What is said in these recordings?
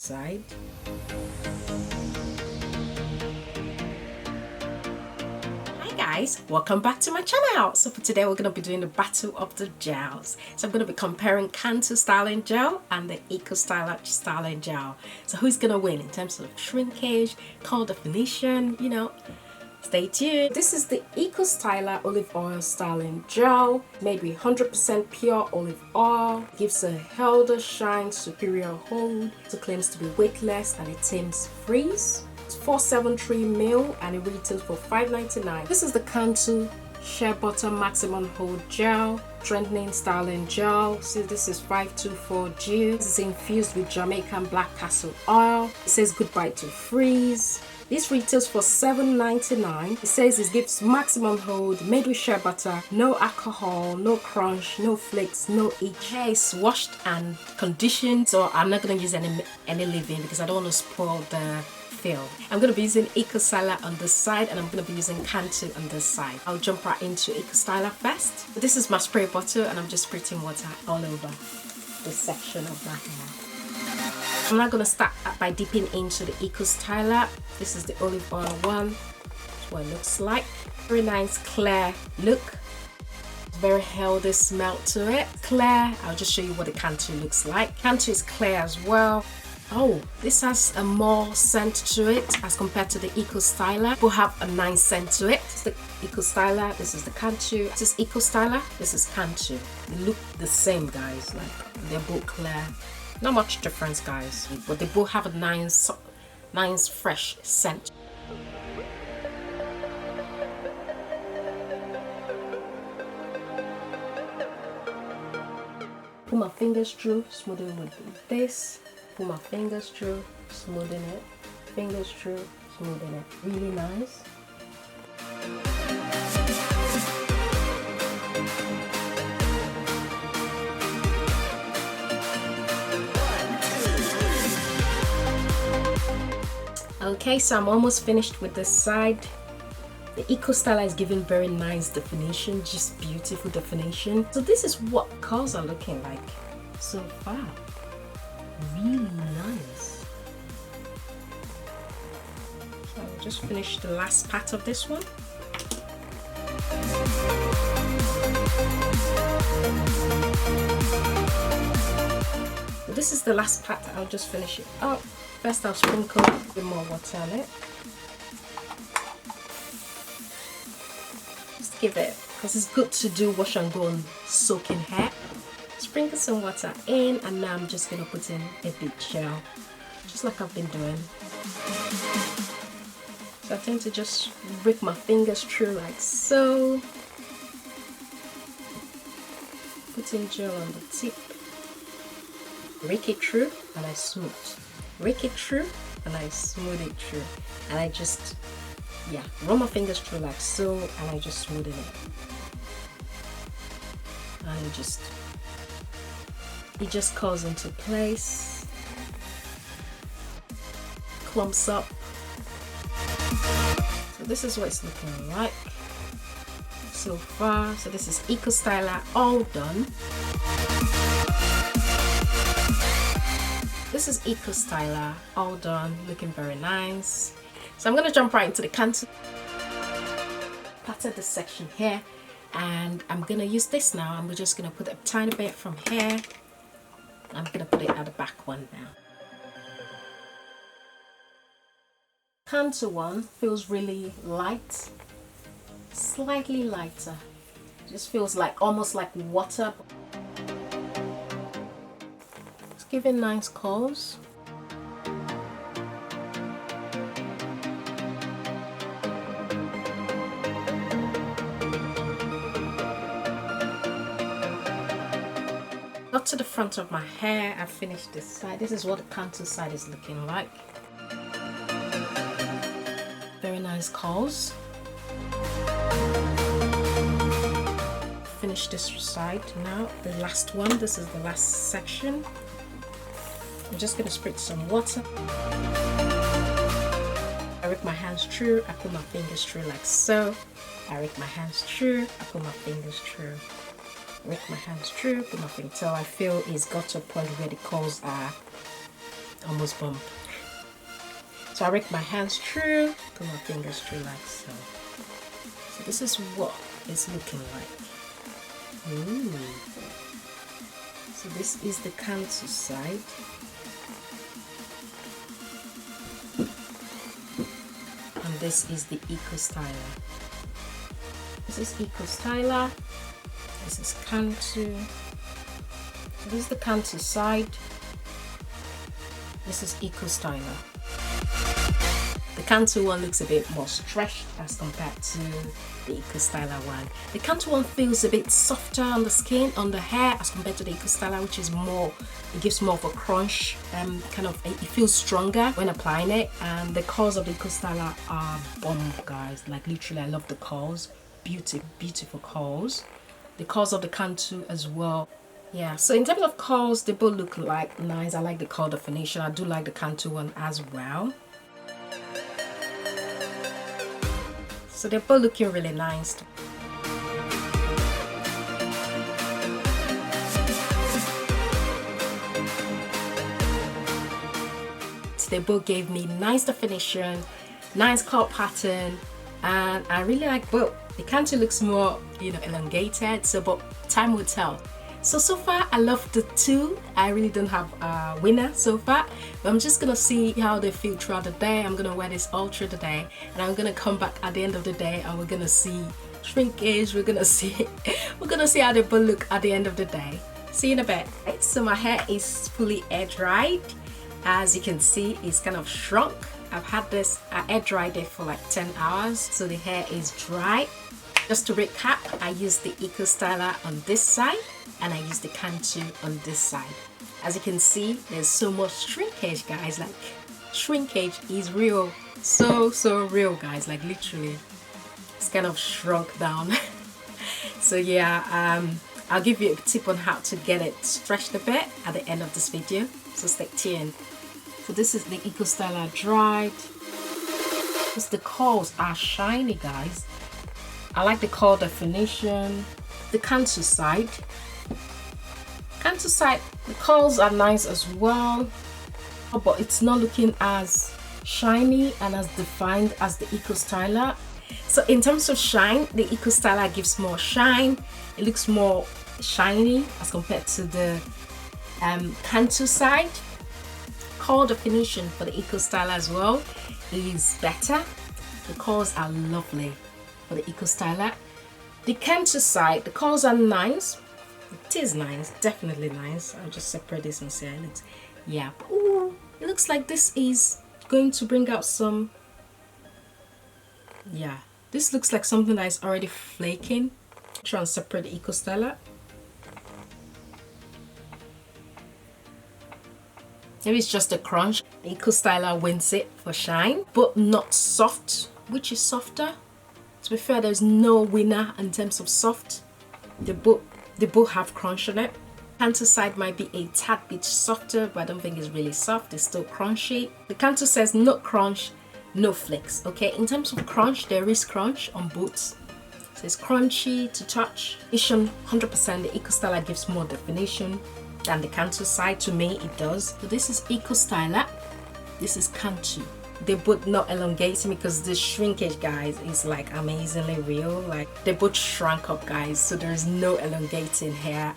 Side. Hi guys, welcome back to my channel. So for today we're going to be doing the battle of the gels. So I'm going to be comparing Cantu styling gel and the Eco Styler styling gel. So who's going to win in terms of shrinkage, color definition, you know. Stay tuned. This is the Eco Styler olive oil styling gel, made with 100% pure olive oil. Gives a healthier shine, superior hold. It claims to be weightless and it tames freeze. It's 473ml and it retails for $5.99. This is the Cantu Shea Butter Maximum Hold Gel, Strengthening Styling Gel. See, this is 524G. This is infused with Jamaican black castle oil. It says goodbye to freeze. This retails for $7.99. It says it gives maximum hold, made with shea butter, no alcohol, no crunch, no flakes, no itch. Hair is washed and conditioned, so I'm not going to use any leave-in because I don't want to spoil the feel. I'm going to be using Eco Styler on this side and I'm going to be using Cantu on this side. I'll jump right into Eco Styler first. This is my spray bottle and I'm just spraying water all over this section of my hair. I'm not going to start by dipping into the Eco Styler. This is the olive oil one. That's what it looks like. Very nice clear look. Very healthy smell to it. Clear. I'll just show you what the Cantu looks like. Cantu is clear as well. Oh, this has a more scent to it as compared to the Eco Styler. Will have a nice scent to it. This is the Eco Styler. This is the Cantu. This is Eco Styler. This is Cantu. They look the same, guys. Like they're both clear. Not much difference, guys, but they both have a nice fresh scent. Put my fingers through, smoothing with this. Put my fingers through, smoothing it. Fingers through, smoothing it. Really nice. Okay, so I'm almost finished with this side. The Eco Styler is giving very nice definition, just beautiful definition. So this is what curls are looking like so far. Really nice. So I'll just finish the last part of this one. So this is the last part. I'll just finish it up. First, I'll sprinkle a bit more water on it. Just give it, because it's good to do wash and go on soaking hair. Sprinkle some water in, and now I'm just going to put in a bit gel, just like I've been doing. So I tend to just rake my fingers through like so. Put in gel on the tip. Rake it through, and I smooth. Rake it through and I smooth it through, and I just run my fingers through like so, and I just smooth it, and it just curls into place, clumps up. So this is what it's looking like so far. So this is Eco Styler all done. This is Eco Styler all done, looking very nice. So I'm going to jump right into the Cantu. Parted this section here, and I'm going to use this now, and we're just going to put a tiny bit from here. I'm going to put it at the back one now. Cantu one feels really light, slightly lighter. Just feels like almost like water. Giving nice curls. Up to the front of my hair, I finished this side. This is what the Cantu side is looking like. Very nice curls. Finish this side now. The last one. This is the last section. I'm just going to spritz some water. I rake my hands through, I put my fingers through like so. I rake my hands through, I put my fingers through. Rake my hands through, put my fingers till I feel it's got to a point where the curls are almost bump. So I rake my hands through, put my fingers through like so. So this is what it's looking like. Ooh. So this is the Cantu side. And this is the Eco Styler. This is Eco Styler. This is Cantu. So this is the Cantu side. This is Eco Styler. The Cantu one looks a bit more stretched as compared to the Eco Styler one. The Cantu one feels a bit softer on the skin, on the hair, as compared to the Eco Styler, which is more, it gives more of a crunch, kind of, it feels stronger when applying it. And the curls of the Eco Styler are bomb, guys. Like literally, I love the curls. Beautiful curls. The curls of the Cantu as well. Yeah, so in terms of curls, they both look like nice. I like the curl definition. I do like the Cantu one as well. So they're both looking really nice. So they both gave me nice definition, nice curl pattern, and I really like both. The Cantu looks more, you know, elongated, so but time will tell. So far I love the two. I really don't have a winner so far, but I'm just gonna see how they feel throughout the day. I'm gonna wear this all through the day, and I'm gonna come back at the end of the day and we're gonna see shrinkage. We're gonna see how they both look at the end of the day. See you in a bit. Right, so my hair is fully air dried. As you can see, it's kind of shrunk. I've had this air dried it for like 10 hours, so the hair is dry. Just to recap, I used the Eco Styler on this side and I used the Cantu on this side. As you can see, there's so much shrinkage, guys. Like, shrinkage is real. So real, guys. Like literally, it's kind of shrunk down. So yeah, I'll give you a tip on how to get it stretched a bit at the end of this video, so stay tuned. So this is the Eco Styler dried. Because the curls are shiny, guys. I like the curl definition. The Cantu side. The curls are nice as well, but it's not looking as shiny and as defined as the Eco Styler. So in terms of shine, the Eco Styler gives more shine. It looks more shiny as compared to the Cantu side. Curl definition for the Eco Styler as well is better. The curls are lovely for the Eco Styler. The Cantu side, the curls are nice. It is nice, definitely nice. I'll just separate this and see how it looks. Yeah, ooh, it looks like this is going to bring out some. Yeah, this looks like something that is already flaking. Try and separate the Eco Styler. Maybe it's just a crunch. The Eco Styler wins it for shine, but not soft. Which is softer? To be fair, there's no winner in terms of soft. They both have crunch on it. Cantu side might be a tad bit softer, but I don't think it's really soft. It's still crunchy. The Cantu says no crunch, no flakes. Okay, in terms of crunch, there is crunch on both. So it's crunchy to touch. It's 100%. The Eco Styler gives more definition than the Cantu side. To me, it does. So this is Eco Styler. This is Cantu. They both not elongating because the shrinkage, guys, is like amazingly real. Like they both shrunk up, guys, so there's no elongating here.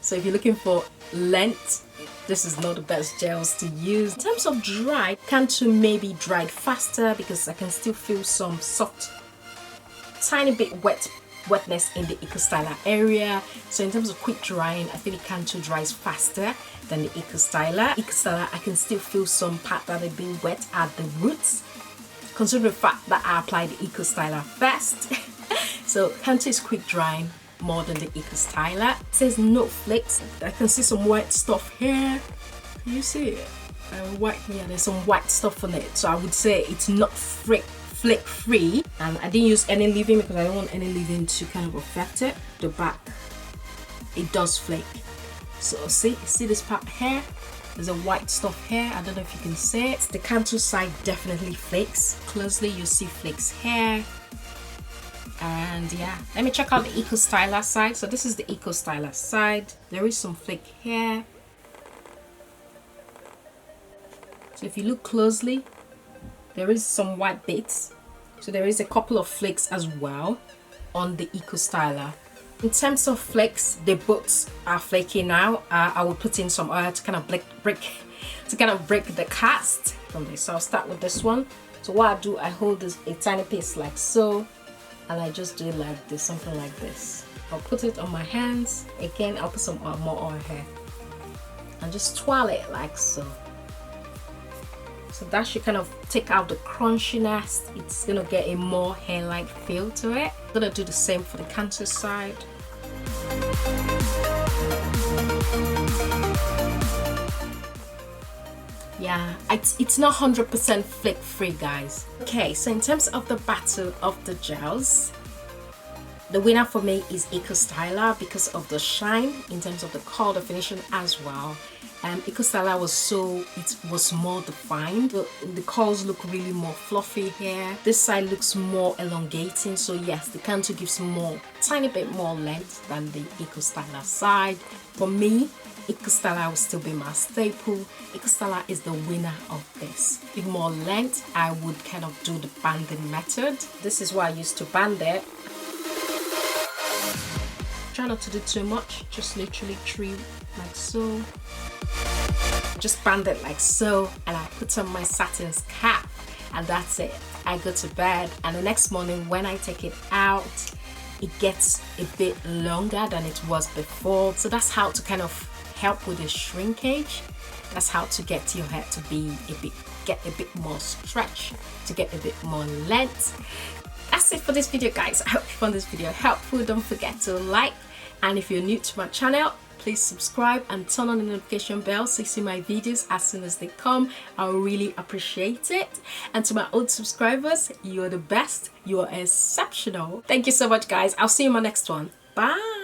So if you're looking for length, this is not the best gels to use. In terms of dry, Cantu may be dried faster because I can still feel some soft, tiny bit wetness in the Eco Styler area. So in terms of quick drying, I feel the Cantu dries faster than the Eco Styler. Eco Styler, I can still feel some part that are being wet at the roots, considering the fact that I applied the Eco Styler first. So Cantu is quick drying more than the Eco Styler. It says no flakes. I can see some white stuff here. Can you see it? White, yeah, there's some white stuff on it. So I would say it's not flake free, and I didn't use any leave-in because I don't want any leave-in to kind of affect it. The back, it does flake. So see this part here, there's a white stuff here. I don't know if you can see it. The Cantu side definitely flakes. Closely you see flakes here. And yeah, let me check out the Eco Styler side. So this is the Eco Styler side. There is some flake here. So if you look closely, there is some white bits. So there is a couple of flakes as well on the Eco Styler. In terms of flakes, they both are flaky now. I will put in some oil to kind of break the cast from this. So I'll start with this one. So what I do, I hold this a tiny piece like so, and I just do it like this, something like this. I'll put it on my hands. Again, I'll put some more oil here and just twirl it like so. So that should kind of take out the crunchiness. It's gonna get a more hair-like feel to it. I'm gonna do the same for the Cantu side. Yeah, it's not 100% flake free, guys. Okay, so in terms of the battle of the gels, the winner for me is Eco Styler because of the shine, in terms of the color definition as well. Eco Styler was more defined. The curls look really more fluffy here. This side looks more elongating. So yes, the Cantu gives tiny bit more length than the Eco Styler side. For me, Eco Styler will still be my staple. Eco Styler is the winner of this. With more length, I would kind of do the banding method. This is what I used to band it. Try not to do too much, just literally trim like so. Just band it like so, and I put on my satin cap, and that's it. I go to bed, and the next morning when I take it out, it gets a bit longer than it was before. So that's how to kind of help with the shrinkage. That's how to get your hair to get a bit more stretch, to get a bit more length. That's it for this video, guys. I hope you found this video helpful. Don't forget to like, and if you're new to my channel, please subscribe and turn on the notification bell so you see my videos as soon as they come. I really appreciate it. And to my old subscribers, you're the best. You are exceptional. Thank you so much, guys. I'll see you in my next one. Bye.